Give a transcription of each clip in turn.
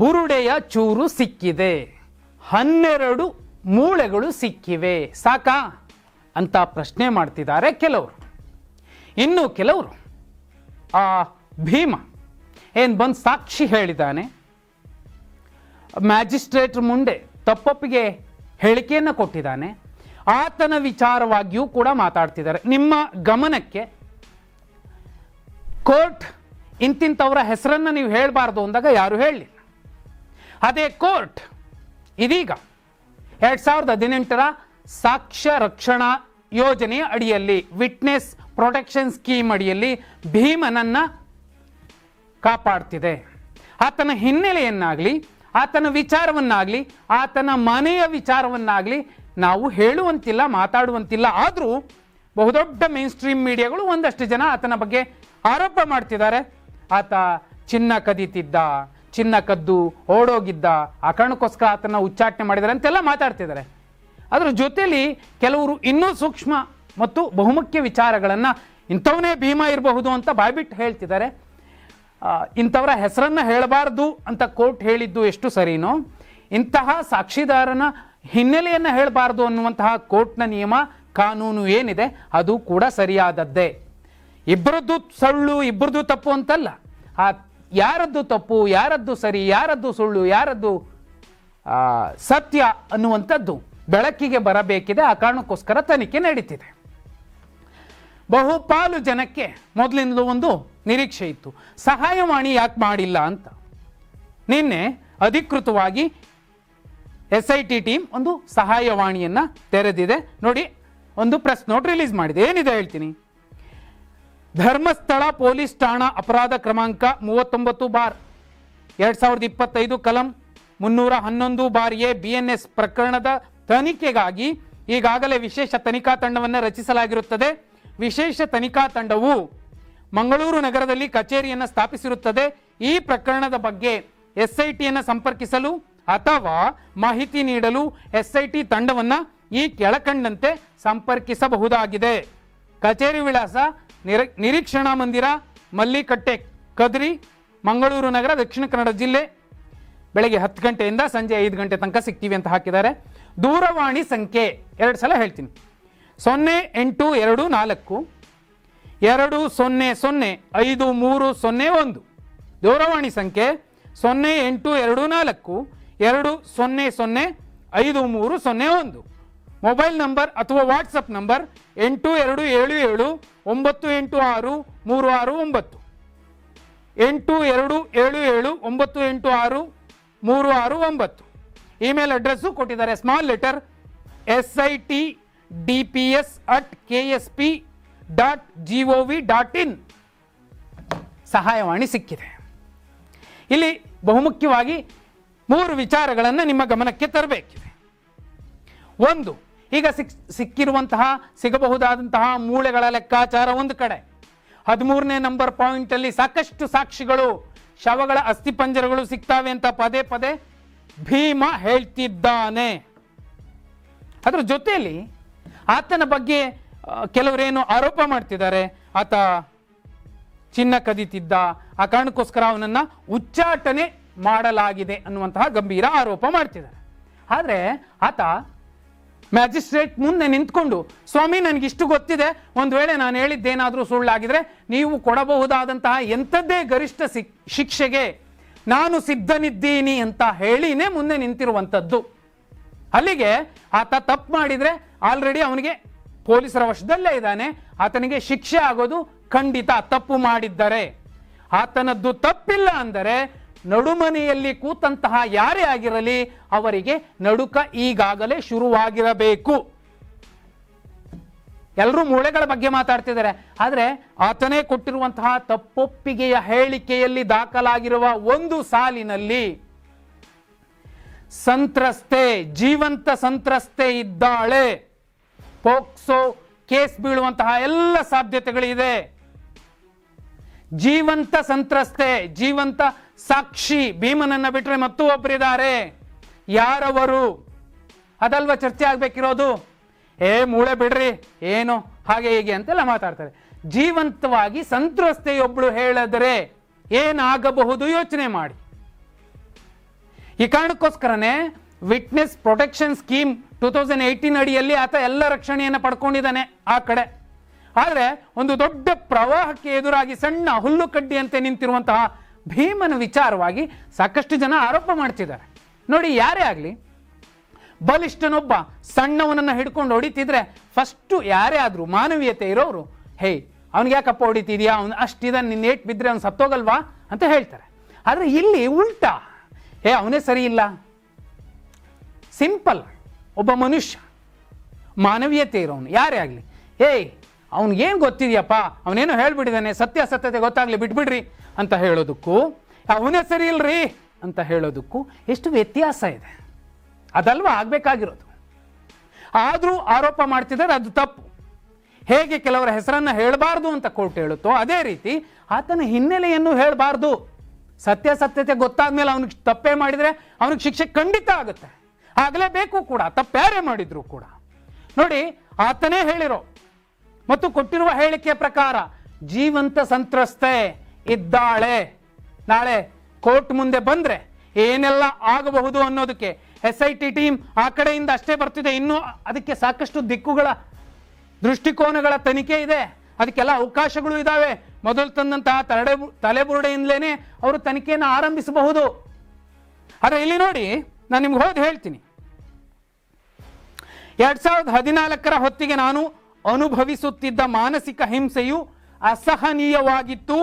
ಬುರುಡೆಯ ಚೂರು ಸಿಕ್ಕಿದೆ, 12 ಮೂಳೆಗಳು ಸಿಕ್ಕಿವೆ, ಸಾಕಾ ಅಂತ ಪ್ರಶ್ನೆ ಮಾಡ್ತಿದ್ದಾರೆ ಕೆಲವರು. ಇನ್ನು ಕೆಲವರು ಆ ಭೀಮ ಏನು ಬಂದು ಸಾಕ್ಷಿ ಹೇಳಿದ್ದಾನೆ, ಮ್ಯಾಜಿಸ್ಟ್ರೇಟ್ ಮುಂದೆ ತಪ್ಪೊಪ್ಪಿಗೆ ಹೇಳಿಕೆಯನ್ನು ಕೊಟ್ಟಿದ್ದಾನೆ, ಆತನ ವಿಚಾರವಾಗಿಯೂ ಕೂಡ ಮಾತಾಡ್ತಿದ್ದಾರೆ. ನಿಮ್ಮ ಗಮನಕ್ಕೆ ಕೋರ್ಟ್ ಇಂತಿಂಥವರ ಹೆಸರನ್ನು ನೀವು ಹೇಳಬಾರ್ದು ಅಂದಾಗ ಯಾರು ಹೇಳಲಿಲ್ಲ. ಅದೇ ಕೋರ್ಟ್ ಇದೀಗ 2018ರ ಸಾಕ್ಷ್ಯ ರಕ್ಷಣಾ ಯೋಜನೆಯ ಅಡಿಯಲ್ಲಿ, ವಿಟ್ನೆಸ್ ಪ್ರೊಟೆಕ್ಷನ್ ಸ್ಕೀಮ್ ಅಡಿಯಲ್ಲಿ ಭೀಮನನ್ನ ಕಾಪಾಡ್ತಿದೆ. ಆತನ ಹಿನ್ನೆಲೆಯನ್ನಾಗಲಿ, ಆತನ ವಿಚಾರವನ್ನಾಗಲಿ, ಆತನ ಮನೆಯ ವಿಚಾರವನ್ನಾಗಲಿ ನಾವು ಹೇಳುವಂತಿಲ್ಲ, ಮಾತಾಡುವಂತಿಲ್ಲ. ಆದರೂ ಬಹುದೊಡ್ಡ ಮೇನ್ ಸ್ಟ್ರೀಮ್ ಮೀಡಿಯಾಗಳು ಒಂದಷ್ಟು ಜನ ಆತನ ಬಗ್ಗೆ ಆರೋಪ ಮಾಡ್ತಿದ್ದಾರೆ. ಆತ ಚಿನ್ನ ಕದೀತಿದ್ದ, ಚಿನ್ನ ಕದ್ದು ಓಡೋಗಿದ್ದ, ಆ ಕಾರಣಕ್ಕೋಸ್ಕರ ಆತನ ಉಚ್ಚಾಟನೆ ಮಾಡಿದ್ದಾರೆ ಅಂತೆಲ್ಲ ಮಾತಾಡ್ತಿದ್ದಾರೆ. ಅದರ ಜೊತೆಯಲ್ಲಿ ಕೆಲವರು ಇನ್ನೂ ಸೂಕ್ಷ್ಮ ಮತ್ತು ಬಹುಮುಖ್ಯ ವಿಚಾರಗಳನ್ನು ಇಂಥವನೇ ಭೀಮ ಇರಬಹುದು ಅಂತ ಬಾಯ್ಬಿಟ್ಟು ಹೇಳ್ತಿದ್ದಾರೆ. ಇಂಥವರ ಹೆಸರನ್ನು ಹೇಳಬಾರ್ದು ಅಂತ ಕೋರ್ಟ್ ಹೇಳಿದ್ದು ಎಷ್ಟು ಸರಿನೋ, ಇಂತಹ ಸಾಕ್ಷಿದಾರನ ಹಿನ್ನೆಲೆಯನ್ನು ಹೇಳಬಾರ್ದು ಅನ್ನುವಂತಹ ಕೋರ್ಟ್ನ ನಿಯಮ ಕಾನೂನು ಏನಿದೆ ಅದು ಕೂಡ ಸರಿಯಾದದ್ದೇ. ಇಬ್ಬರದ್ದು ಸುಳ್ಳು, ಇಬ್ಬರದ್ದು ತಪ್ಪು ಅಂತಲ್ಲ. ಆ ಯಾರದ್ದು ತಪ್ಪು, ಯಾರದ್ದು ಸರಿ, ಯಾರದ್ದು ಸುಳ್ಳು, ಯಾರದ್ದು ಸತ್ಯ ಅನ್ನುವಂಥದ್ದು ಬೆಳಕಿಗೆ ಬರಬೇಕಿದೆ. ಆ ಕಾರಣಕ್ಕೋಸ್ಕರ ತನಿಖೆ ನಡೀತಿದೆ. ಬಹುಪಾಲು ಜನಕ್ಕೆ ಮೊದಲಿಂದಲೂ ಒಂದು ನಿರೀಕ್ಷೆ ಇತ್ತು, ಸಹಾಯವಾಣಿ ಯಾಕೆ ಮಾಡಿಲ್ಲ ಅಂತ. ನಿನ್ನೆ ಅಧಿಕೃತವಾಗಿ SIT ಟೀಮ್ ಒಂದು ಸಹಾಯವಾಣಿಯನ್ನು ತೆರೆದಿದೆ. ನೋಡಿ, ಒಂದು ಪ್ರೆಸ್ ನೋಟ್ ರಿಲೀಸ್ ಮಾಡಿದೆ. ಏನಿದೆ ಹೇಳ್ತೀನಿ. ಧರ್ಮಸ್ಥಳ ಪೊಲೀಸ್ ಠಾಣಾ ಅಪರಾಧ ಕ್ರಮಾಂಕ 39/2025 ಕಲಂ 311/A BNS ಪ್ರಕರಣದ ತನಿಖೆಗಾಗಿ ಈಗಾಗಲೇ ವಿಶೇಷ ತನಿಖಾ ತಂಡವನ್ನು ರಚಿಸಲಾಗಿರುತ್ತದೆ. ವಿಶೇಷ ತನಿಖಾ ತಂಡವು ಮಂಗಳೂರು ನಗರದಲ್ಲಿ ಕಚೇರಿಯನ್ನು ಸ್ಥಾಪಿಸಿರುತ್ತದೆ. ಈ ಪ್ರಕರಣದ ಬಗ್ಗೆ SITಯನ್ನು ಸಂಪರ್ಕಿಸಲು ಅಥವಾ ಮಾಹಿತಿ ನೀಡಲು SIT ತಂಡವನ್ನು ಈ ಕೆಳಕಂಡಂತೆ ಸಂಪರ್ಕಿಸಬಹುದಾಗಿದೆ. ಕಚೇರಿ ವಿಳಾಸ ನಿರೀಕ್ಷಣಾ ಮಂದಿರ, ಮಲ್ಲಿಕಟ್ಟೆ, ಕದ್ರಿ, ಮಂಗಳೂರು ನಗರ, ದಕ್ಷಿಣ ಕನ್ನಡ ಜಿಲ್ಲೆ. ಬೆಳಗ್ಗೆ 10 ಗಂಟೆಯಿಂದ ಸಂಜೆ 5 ಗಂಟೆ ತನಕ ಸಿಗ್ತೀವಿ ಅಂತ ಹಾಕಿದ್ದಾರೆ. ದೂರವಾಣಿ ಸಂಖ್ಯೆ 2 ಸಲ ಹೇಳ್ತೀನಿ. 0824 2005301. ದೂರವಾಣಿ ಸಂಖ್ಯೆ 0824 2005301. ಮೊಬೈಲ್ ನಂಬರ್ ಅಥವಾ ವಾಟ್ಸಪ್ ನಂಬರ್ 8277 986 369. 8277 986 369. ಇಮೇಲ್ ಅಡ್ರೆಸ್ಸು ಕೊಟ್ಟಿದ್ದಾರೆ. Small letter sitdps@ksp.gov.in. ಸಹಾಯವಾಣಿ ಸಿಕ್ಕಿದೆ. ಇಲ್ಲಿ ಬಹುಮುಖ್ಯವಾಗಿ 3 ವಿಚಾರಗಳನ್ನು ನಿಮ್ಮ ಗಮನಕ್ಕೆ ತರಬೇಕಿದೆ. ಒಂದು, ಈಗ ಸಿಗಬಹುದಾದಂತಹ ಮೂಳೆಗಳ ಲೆಕ್ಕಾಚಾರ ಒಂದು ಕಡೆ. 13ನೇ ನಂಬರ್ ಪಾಯಿಂಟ್ ಅಲ್ಲಿ ಸಾಕಷ್ಟು ಸಾಕ್ಷಿಗಳು, ಶವಗಳ ಅಸ್ಥಿಪಂಜರಗಳು ಸಿಗ್ತಾವೆ ಅಂತ ಪದೇ ಪದೇ ಭೀಮ ಹೇಳ್ತಿದ್ದಾನೆ. ಅದರ ಜೊತೆಯಲ್ಲಿ ಆತನ ಬಗ್ಗೆ ಕೆಲವರೇನು ಆರೋಪ ಮಾಡ್ತಿದ್ದಾರೆ, ಆತ ಚಿನ್ನ ಕದೀತಿದ್ದ, ಆ ಕಾರಣಕ್ಕೋಸ್ಕರ ಅವನನ್ನ ಉಚ್ಚಾಟನೆ ಮಾಡಲಾಗಿದೆ ಅನ್ನುವಂತಹ ಗಂಭೀರ ಆರೋಪ ಮಾಡ್ತಿದ್ದಾರೆ. ಆದರೆ ಆತ ಮ್ಯಾಜಿಸ್ಟ್ರೇಟ್ ಮುಂದೆ ನಿಂತ್ಕೊಂಡು, ಸ್ವಾಮಿ ನನಗಿಷ್ಟು ಗೊತ್ತಿದೆ, ಒಂದು ವೇಳೆ ನಾನು ಹೇಳಿದ್ದೇನಾದರೂ ಸುಳ್ಳಾಗಿದ್ರೆ ನೀವು ಕೊಡಬಹುದಾದಂತಹ ಎಂಥದ್ದೇ ಗರಿಷ್ಠ ಶಿಕ್ಷೆಗೆ ನಾನು ಸಿದ್ಧನಿದ್ದೀನಿ ಅಂತ ಹೇಳಿನೇ ಮುಂದೆ ನಿಂತಿರುವಂಥದ್ದು. ಅಲ್ಲಿಗೆ ಆತ ತಪ್ಪು ಮಾಡಿದರೆ ಆಲ್ರೆಡಿ ಅವನಿಗೆ ಪೊಲೀಸರ ವಶದಲ್ಲೇ ಇದ್ದಾನೆ, ಆತನಿಗೆ ಶಿಕ್ಷೆ ಆಗೋದು ಖಂಡಿತ. ತಪ್ಪು ಮಾಡಿದ್ದರೆ, ಆತನದ್ದು ತಪ್ಪಿಲ್ಲ ಅಂದರೆ ನಡುಮನೆಯಲ್ಲಿ ಕೂತಂತಹ ಯಾರೇ ಆಗಿರಲಿ ಅವರಿಗೆ ನಡುಕ ಈಗಾಗಲೇ ಶುರುವಾಗಿರಬೇಕು. ಎಲ್ಲರೂ ಮೂಳೆಗಳ ಬಗ್ಗೆ ಮಾತಾಡ್ತಿದ್ದಾರೆ, ಆದರೆ ಆತನೇ ಕೊಟ್ಟಿರುವಂತಹ ತಪ್ಪೊಪ್ಪಿಗೆಯ ಹೇಳಿಕೆಯಲ್ಲಿ ದಾಖಲಾಗಿರುವ ಒಂದು ಸಾಲಿನಲ್ಲಿ ಸಂತ್ರಸ್ತೆ, ಜೀವಂತ ಸಂತ್ರಸ್ತೆ ಇದ್ದಾಳೆ, ಪೋಕ್ಸೋ ಕೇಸ್ ಬೀಳುವಂತಹ ಎಲ್ಲ ಸಾಧ್ಯತೆಗಳಿದೆ. ಜೀವಂತ ಸಂತ್ರಸ್ತೆ, ಜೀವಂತ ಸಾಕ್ಷಿ ಭೀಮನನ್ನ ಬಿಟ್ಟರೆ ಮತ್ತೂ ಒಬ್ಬರಿದ್ದಾರೆ. ಯಾರವರು? ಅದಲ್ವಾ ಚರ್ಚೆ ಆಗ್ಬೇಕಿರೋದು. ಮೂಳೆ ಬಿಡ್ರಿ, ಏನು ಹಾಗೆ ಹೀಗೆ ಅಂತೆಲ್ಲ ಮಾತಾಡ್ತಾರೆ. ಜೀವಂತವಾಗಿ ಸಂತ್ರಸ್ತೆಯೊಬ್ಬಳು ಹೇಳಿದರೆ ಏನಾಗಬಹುದು ಯೋಚನೆ ಮಾಡಿ. ಈ ಕಾರಣಕ್ಕೋಸ್ಕರನೇ ವಿಟ್ನೆಸ್ ಪ್ರೊಟೆಕ್ಷನ್ ಸ್ಕೀಮ್ 2018 ಅಡಿಯಲ್ಲಿ ಆತ ಎಲ್ಲ ರಕ್ಷಣೆಯನ್ನು ಪಡ್ಕೊಂಡಿದ್ದಾನೆ ಆ ಕಡೆ. ಆದರೆ ಒಂದು ದೊಡ್ಡ ಪ್ರವಾಹಕ್ಕೆ ಎದುರಾಗಿ ಸಣ್ಣ ಹುಲ್ಲು ಕಡ್ಡಿಯಂತೆ ನಿಂತಿರುವಂತಹ ಭೀಮನ ವಿಚಾರವಾಗಿ ಸಾಕಷ್ಟು ಜನ ಆರೋಪ ಮಾಡ್ತಿದ್ದಾರೆ. ನೋಡಿ, ಯಾರೇ ಆಗಲಿ ಬಲಿಷ್ಠನೊಬ್ಬ ಸಣ್ಣವನನ್ನು ಹಿಡ್ಕೊಂಡು ಹೊಡಿತಿದ್ರೆ ಫಸ್ಟು ಯಾರೇ ಆದರೂ ಮಾನವೀಯತೆ ಇರೋರು, ಹೇ ಅವ್ನಿಗೆ ಯಾಕಪ್ಪ ಹೊಡಿತಿದ್ಯಾ, ಅವ್ನು ಅಷ್ಟಿದ ನಿನ್ನ ಏಟ್ ಬಿದ್ದರೆ ಅವ್ನು ಸತ್ತೋಗಲ್ವಾ ಅಂತ ಹೇಳ್ತಾರೆ. ಆದರೆ ಇಲ್ಲಿ ಉಲ್ಟಾ, ಅವನೇ ಸರಿ ಇಲ್ಲ. ಸಿಂಪಲ್, ಒಬ್ಬ ಮನುಷ್ಯ ಮಾನವೀಯತೆ ಇರೋನು ಯಾರೇ ಆಗಲಿ, ಅವ್ನಿಗೇನು ಗೊತ್ತಿದೆಯಪ್ಪ, ಅವನೇನೋ ಹೇಳ್ಬಿಟ್ಟಿದ್ದಾನೆ, ಸತ್ಯಾಸತ್ಯತೆ ಗೊತ್ತಾಗ್ಲಿ ಬಿಟ್ಬಿಡ್ರಿ ಅಂತ ಹೇಳೋದಕ್ಕೂ ಅವನೇ ಸರಿ ಇಲ್ರಿ ಅಂತ ಹೇಳೋದಕ್ಕೂ ಎಷ್ಟು ವ್ಯತ್ಯಾಸ ಇದೆ. ಅದಲ್ವಾ ಆಗಬೇಕಾಗಿರೋದು. ಆದರೂ ಆರೋಪ ಮಾಡ್ತಿದ್ದಾರೆ, ಅದು ತಪ್ಪು. ಹೇಗೆ ಕೆಲವರ ಹೆಸರನ್ನು ಹೇಳಬಾರ್ದು ಅಂತ ಕೋರ್ಟ್ ಹೇಳುತ್ತೋ ಅದೇ ರೀತಿ ಆತನ ಹಿನ್ನೆಲೆಯನ್ನು ಹೇಳಬಾರ್ದು. ಸತ್ಯಾಸತ್ಯತೆ ಗೊತ್ತಾದ್ಮೇಲೆ ಅವನಿಗೆ ತಪ್ಪೇ ಮಾಡಿದರೆ ಅವನಿಗೆ ಶಿಕ್ಷೆ ಖಂಡಿತ ಆಗುತ್ತೆ, ಆಗಲೇಬೇಕು ಕೂಡ, ತಪ್ಪ್ಯಾರೇ ಮಾಡಿದ್ರು ಕೂಡ. ನೋಡಿ, ಆತನೇ ಹೇಳಿರೋ ಮತ್ತು ಕೊಟ್ಟಿರುವ ಹೇಳಿಕೆಯ ಪ್ರಕಾರ ಜೀವಂತ ಸಂತ್ರಸ್ತೆ ಇದ್ದಾಳೆ. ನಾಳೆ ಕೋರ್ಟ್ ಮುಂದೆ ಬಂದ್ರೆ ಏನೆಲ್ಲ ಆಗಬಹುದು ಅನ್ನೋದಕ್ಕೆ SIT ಟೀಮ್ ಆ ಕಡೆಯಿಂದ ಅಷ್ಟೇ ಬರ್ತಿದೆ. ಇನ್ನೂ ಅದಕ್ಕೆ ಸಾಕಷ್ಟು ದಿಕ್ಕುಗಳ ದೃಷ್ಟಿಕೋನಗಳ ತನಿಖೆ ಇದೆ, ಅದಕ್ಕೆಲ್ಲ ಅವಕಾಶಗಳು ಇದ್ದಾವೆ. ಮೊದಲು ತಂದಂತಹ ತಲೆಬುರುಡೆಯಿಂದಲೇ ಅವರು ತನಿಖೆಯನ್ನು ಆರಂಭಿಸಬಹುದು. ಆದರೆ ಇಲ್ಲಿ ನೋಡಿ, ನಾನು ನಿಮ್ಗೆ ಹೋಗಿ ಹೇಳ್ತೀನಿ, 2014 ಹೊತ್ತಿಗೆ ನಾನು ಅನುಭವಿಸುತ್ತಿದ್ದ ಮಾನಸಿಕ ಹಿಂಸೆಯು ಅಸಹನೀಯವಾಗಿತ್ತು.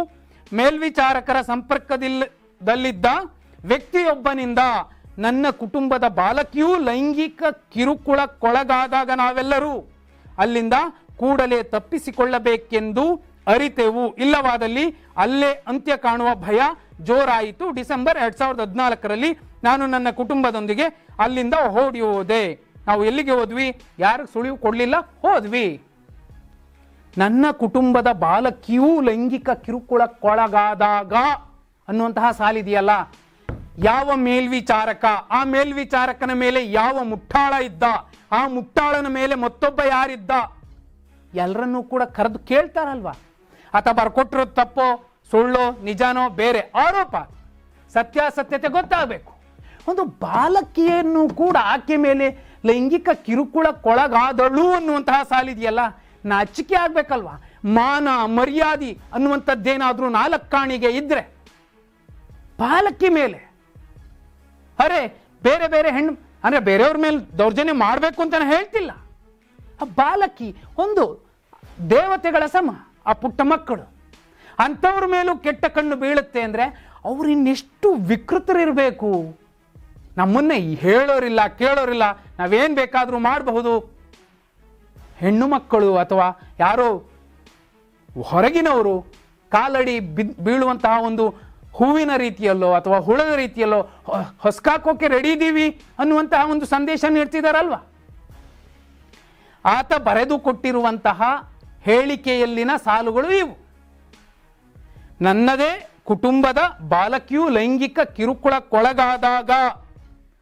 ಮೇಲ್ವಿಚಾರಕರ ಸಂಪರ್ಕದಲ್ಲಿದ್ದ ವ್ಯಕ್ತಿಯೊಬ್ಬನಿಂದ ನನ್ನ ಕುಟುಂಬದ ಬಾಲಕಿಯೂ ಲೈಂಗಿಕ ಕಿರುಕುಳಕ್ಕೊಳಗಾದಾಗ ನಾವೆಲ್ಲರೂ ಅಲ್ಲಿಂದ ಕೂಡಲೇ ತಪ್ಪಿಸಿಕೊಳ್ಳಬೇಕೆಂದು ಅರಿತೆವು. ಇಲ್ಲವಾದಲ್ಲಿ ಅಲ್ಲೇ ಅಂತ್ಯ ಕಾಣುವ ಭಯ ಜೋರಾಯಿತು. ಡಿಸೆಂಬರ್ 2014 ನಾನು ನನ್ನ ಕುಟುಂಬದೊಂದಿಗೆ ಅಲ್ಲಿಂದ ಓಡಿ ಹೋದೆ. ನಾವು ಎಲ್ಲಿಗೆ ಹೋದ್ವಿ? ಯಾರಿಗೆ ಸುಳಿವು ಕೊಡಲಿಲ್ಲ, ಹೋದ್ವಿ. ನನ್ನ ಕುಟುಂಬದ ಬಾಲಕಿಯೂ ಲೈಂಗಿಕ ಕಿರುಕುಳಕ್ಕೊಳಗಾದಾಗ ಅನ್ನುವಂತಹ ಸಾಲಿದೆಯಲ್ಲ, ಯಾವ ಮೇಲ್ವಿಚಾರಕ, ಆ ಮೇಲ್ವಿಚಾರಕನ ಮೇಲೆ ಯಾವ ಮುಟ್ಟಾಳ ಇದ್ದ, ಆ ಮುಟ್ಟಾಳನ ಮೇಲೆ ಮತ್ತೊಬ್ಬ ಯಾರಿದ್ದ, ಎಲ್ಲರನ್ನೂ ಕೂಡ ಕರೆದು ಕೇಳ್ತಾರಲ್ವಾ. ಆತ ಬರ್ಕೊಟ್ಟಿರೋದು ತಪ್ಪೋ ಸುಳ್ಳೋ ನಿಜಾನೋ ಬೇರೆ, ಆರೋಪ, ಸತ್ಯಾಸತ್ಯತೆ ಗೊತ್ತಾಗಬೇಕು. ಒಂದು ಬಾಲಕಿಯನ್ನು ಕೂಡ ಆಕೆ ಮೇಲೆ ಲೈಂಗಿಕ ಕಿರುಕುಳಕ್ಕೊಳಗಾದಳು ಅನ್ನುವಂತಹ ಸಾಲಿದೆಯಲ್ಲ, ನಾಚಿಕೆ ಆಗ್ಬೇಕಲ್ವಾ. ಮಾನ ಮರ್ಯಾದೆ ಅನ್ನುವಂಥದ್ದೇನಾದ್ರೂ ನಾಲ್ಕಾಣಿಗೆ ಇದ್ರೆ ಬಾಲಕಿ ಮೇಲೆ, ಅರೆ ಬೇರೆ ಬೇರೆ ಹೆಣ್ಣು ಅಂದ್ರೆ ಬೇರೆಯವ್ರ ಮೇಲೆ ದೌರ್ಜನ್ಯ ಮಾಡಬೇಕು ಅಂತ ಹೇಳ್ತಿಲ್ಲ. ಆ ಬಾಲಕಿ ಒಂದು ದೇವತೆಗಳ ಸಮ, ಆ ಪುಟ್ಟ ಮಕ್ಕಳು, ಅಂಥವ್ರ ಮೇಲೂ ಕೆಟ್ಟ ಕಣ್ಣು ಬೀಳುತ್ತೆ ಅಂದ್ರೆ ಅವ್ರು ಇನ್ನೆಷ್ಟು ವಿಕೃತರಿರಬೇಕು. ನಮ್ಮನ್ನೇ ಹೇಳೋರಿಲ್ಲ ಕೇಳೋರಿಲ್ಲ, ನಾವೇನು ಬೇಕಾದರೂ ಮಾಡಬಹುದು. ಹೆಣ್ಣು ಮಕ್ಕಳು ಅಥವಾ ಯಾರೋ ಹೊರಗಿನವರು ಕಾಲಡಿ ಬೀಳುವಂತಹ ಒಂದು ಹೂವಿನ ರೀತಿಯಲ್ಲೋ ಅಥವಾ ಹುಳದ ರೀತಿಯಲ್ಲೋ ಹೊಸ್ಕಾಕೋಕೆ ರೆಡಿ ಇದ್ದೀವಿ ಅನ್ನುವಂತಹ ಒಂದು ಸಂದೇಶ ನೀಡ್ತಿದಾರಲ್ವ. ಆತ ಬರೆದು ಕೊಟ್ಟಿರುವಂತಹ ಹೇಳಿಕೆಯಲ್ಲಿನ ಸಾಲುಗಳು ಇವು: ನನ್ನದೇ ಕುಟುಂಬದ ಬಾಲಕಿಯು ಲೈಂಗಿಕ ಕಿರುಕುಳಕ್ಕೊಳಗಾದಾಗ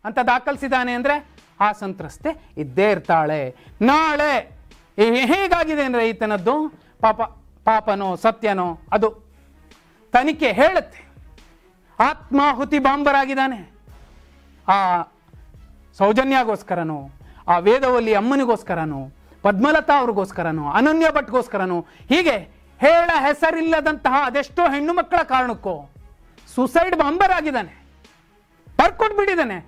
ಅಂತ ದಾಖಲಿಸಿದ್ದಾನೆ ಅಂದ್ರೆ ಆ ಸಂತ್ರಸ್ತೆ ಇದ್ದೇ ಇರ್ತಾಳೆ. ನಾಳೆ ಹೇಗಾಗಿದೆ ಅಂದ್ರೆ ಈತನದ್ದು ಪಾಪನೋ ಸತ್ಯನೋ ಅದು ತನಿಖೆ ಹೇಳುತ್ತೆ. ಆತ್ಮಾಹುತಿ ಬಾಂಬರಾಗಿದ್ದಾನೆ, ಆ ಸೌಜನ್ಯಗೋಸ್ಕರನೋ, ಆ ವೇದವಲ್ಲಿ ಅಮ್ಮನಿಗೋಸ್ಕರನೋ, ಪದ್ಮಲತಾ ಅವ್ರಿಗೋಸ್ಕರನೋ, ಅನನ್ಯ ಭಟ್ಗೋಸ್ಕರನೋ, ಹೀಗೆ ಹೇಳ ಹೆಸರಿಲ್ಲದಂತಹ ಅದೆಷ್ಟೋ ಹೆಣ್ಣು ಮಕ್ಕಳ ಕಾರಣಕ್ಕೋ ಸುಸೈಡ್ ಬಾಂಬರ್ ಆಗಿದ್ದಾನೆ. ಬರ್ಕೊಟ್ಬಿಟ್ಟಿದ್ದಾನೆ.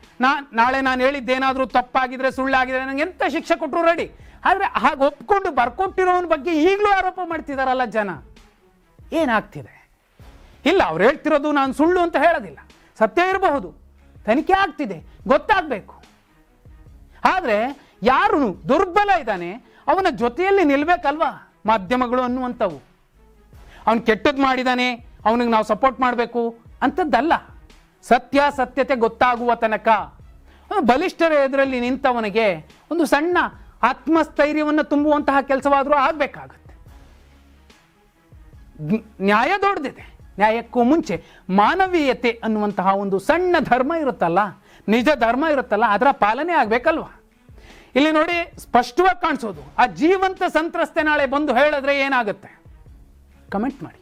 ನಾಳೆ ನಾನು ಹೇಳಿದ್ದೇನಾದ್ರೂ ತಪ್ಪಾಗಿದ್ರೆ ಸುಳ್ಳಾಗಿದ್ರೆ ನನಗೆ ಎಂತ ಶಿಕ್ಷೆ ಕೊಟ್ಟರು ರೆಡಿ. ಆದರೆ ಹಾಗೆ ಒಪ್ಕೊಂಡು ಬರ್ಕೊಟ್ಟಿರೋನ ಬಗ್ಗೆ ಈಗಲೂ ಆರೋಪ ಮಾಡ್ತಿದಾರಲ್ಲ ಜನ. ಏನಾಗ್ತಿದೆ? ಇಲ್ಲ, ಅವ್ರು ಹೇಳ್ತಿರೋದು ನಾನು ಸುಳ್ಳು ಅಂತ ಹೇಳೋದಿಲ್ಲ, ಸತ್ಯ ಇರಬಹುದು, ತನಿಖೆ ಆಗ್ತಿದೆ, ಗೊತ್ತಾಗಬೇಕು. ಆದರೆ ಯಾರು ದುರ್ಬಲ ಇದ್ದಾನೆ ಅವನ ಜೊತೆಯಲ್ಲಿ ನಿಲ್ಬೇಕಲ್ವಾ ಮಾಧ್ಯಮಗಳು ಅನ್ನುವಂಥವು. ಅವನು ಕೆಟ್ಟದ್ದು ಮಾಡಿದಾನೆ, ಅವನಿಗೆ ನಾವು ಸಪೋರ್ಟ್ ಮಾಡಬೇಕು ಅಂಥದ್ದಲ್ಲ. ಸತ್ಯಾಸತ್ಯತೆ ಗೊತ್ತಾಗುವ ತನಕ ಬಲಿಷ್ಠರ ಎದುರಲ್ಲಿ ನಿಂತವನಿಗೆ ಒಂದು ಸಣ್ಣ ಆತ್ಮಸ್ಥೈರ್ಯವನ್ನು ತುಂಬುವಂತಹ ಕೆಲಸವಾದರೂ ಆಗಬೇಕಾಗತ್ತೆ. ನ್ಯಾಯ ದೊಡ್ಡದಿದೆ, ನ್ಯಾಯಕ್ಕೂ ಮುಂಚೆ ಮಾನವೀಯತೆ ಅನ್ನುವಂತಹ ಒಂದು ಸಣ್ಣ ಧರ್ಮ ಇರುತ್ತಲ್ಲ, ನಿಜ ಧರ್ಮ ಇರುತ್ತಲ್ಲ, ಅದರ ಪಾಲನೆ ಆಗಬೇಕಲ್ವಾ. ಇಲ್ಲಿ ನೋಡಿ ಸ್ಪಷ್ಟವಾಗಿ ಕಾಣಿಸೋದು, ಆ ಜೀವಂತ ಸಂತ್ರಸ್ತೆ ನಾಳೆ ಬಂದು ಹೇಳಿದ್ರೆ ಏನಾಗುತ್ತೆ? ಕಮೆಂಟ್ ಮಾಡಿ.